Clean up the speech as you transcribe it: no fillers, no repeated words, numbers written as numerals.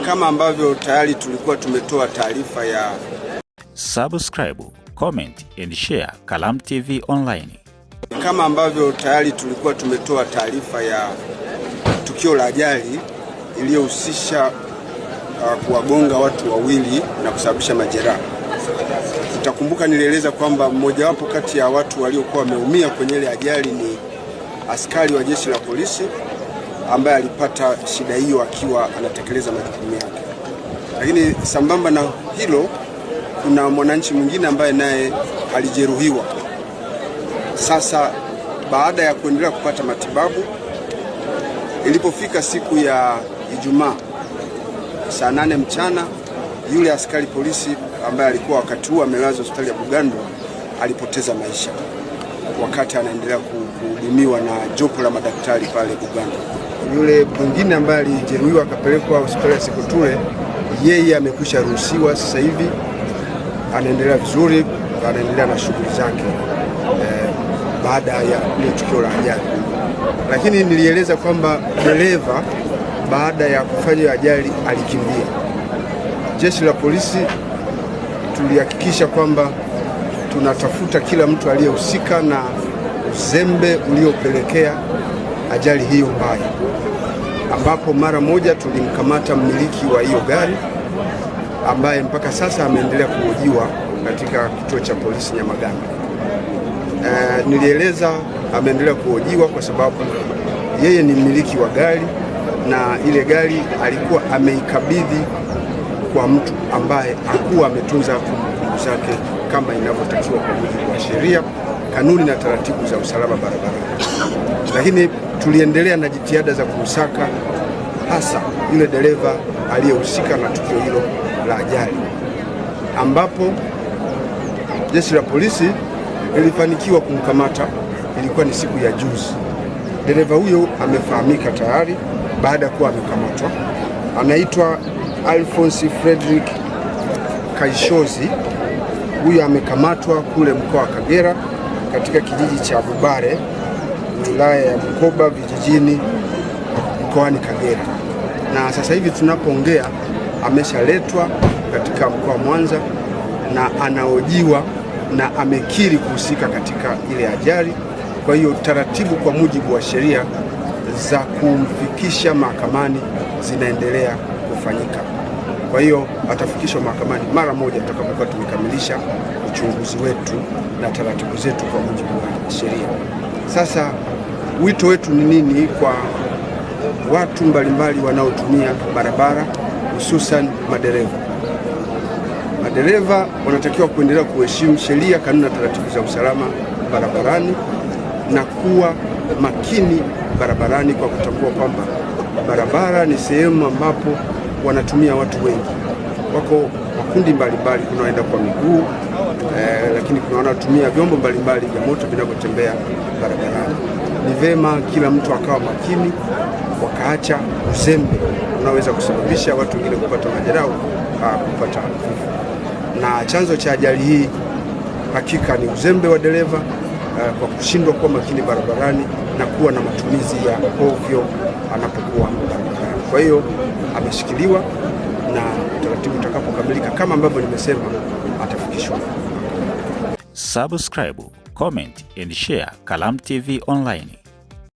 Kama ambavyo tayari tulikuwa tumetoa taarifa ya subscribe, comment and share Kalamu TV Online. Kama ambavyo tayari tulikuwa tumetoa taarifa ya tukio la ajali iliyohusisha kuwagonga watu wawili na kusababisha majeraha. Utakumbuka nilieleza kwamba mmojawapo kati ya watu waliokuwa wameumia kwenye ile ajali ni askari wa jeshi la polisi ambaye alipata shida hiyo akiwa anatekeleza majukumu yake. Lakini sambamba na hilo, kuna mwananchi mwingine ambaye naye alijeruhiwa. Sasa baada ya kuendelea kupata matibabu, ilipofika siku ya Ijumaa saa 8 mchana, yule askari polisi ambaye alikuwa wakati huo amelazwa hospitali ya Bugando alipoteza maisha wakati anaendelea kuhudumiwa na jopo la madaktari pale Bugando. Yule mwingine ambaye alijeruhiwa akapelekwa hospitali ya Sekoture, yeye amekwisha ruhusiwa sasa hivi, anaendelea vizuri, anaendelea na shughuli zake baada ya ile tukio la ajali. Lakini nilieleza kwamba dereva baada ya kufanya ajali alikimbia. Jeshi la polisi tulihakikisha kwamba tunatafuta kila mtu aliyehusika na uzembe uliopelekea ajali hiyo mbaya, ambapo mara moja tulimkamata mmiliki wa hiyo gari ambaye mpaka sasa ameendelea kuhojiwa katika kituo cha polisi Nyamagana. Nilieleza ameendelea kuhojiwa kwa sababu yeye ni mmiliki wa gari na ile gari alikuwa ameikabidhi kwa mtu ambaye hakuwa ametunza kumbukumbu zake kama inavyotakiwa kwa mujibu wa sheria, kanuni na taratibu za usalama barabarani. Lakini tuliendelea na jitihada za kumsaka hasa yule dereva aliyehusika na tukio hilo la ajali, ambapo jeshi la polisi lilifanikiwa kumkamata. Ilikuwa ni siku ya juzi. Dereva huyo amefahamika tayari baada ya kuwa amekamatwa. Anaitwa Alphonse Frederick Kaishozi. Huyo amekamatwa kule mkoa wa Kagera katika kijiji cha Bubare, wilaya ya Bukoba vijijini, mkoani Kagera. Na sasa hivi tunapoongea ameshaletwa katika mkoa wa Mwanza na anahojiwa na amekiri kuhusika katika ile ajali. Kwa hiyo taratibu kwa mujibu wa sheria za kumfikisha mahakamani zinaendelea kufanyika. Kwa hiyo atafikishwa mahakamani mara moja tutakapokuwa tumekamilisha uchunguzi wetu na taratibu zetu kwa mujibu wa sheria. Sasa wito wetu ni nini kwa watu mbalimbali wanaotumia barabara, hususan madereva? Madereva wanatakiwa kuendelea kuheshimu sheria, kanuni na taratibu za usalama barabarani na kuwa makini barabarani kwa kutambua kwamba barabara ni sehemu ambapo wanatumia watu wengi. Wako makundi mbalimbali, kuna waenda kwa miguu, lakini kuna wanaotumia vyombo mbalimbali vya moto vinavyotembea barabarani. Ni vema kila mtu akawa makini, wakaacha uzembe unaweza kusababisha watu wengine kupata majeraha, kupata vifo. Na chanzo cha ajali hii hakika ni uzembe wa dereva kwa kushindwa kuwa makini barabarani na kuwa na matumizi ya ovyo anapokuwa barabarani. Kwa hiyo ameshikiliwa na taratibu utakapokamilika kama ambavyo nimesema atafikishwa. Subscribe, comment and share Kalamu TV Online.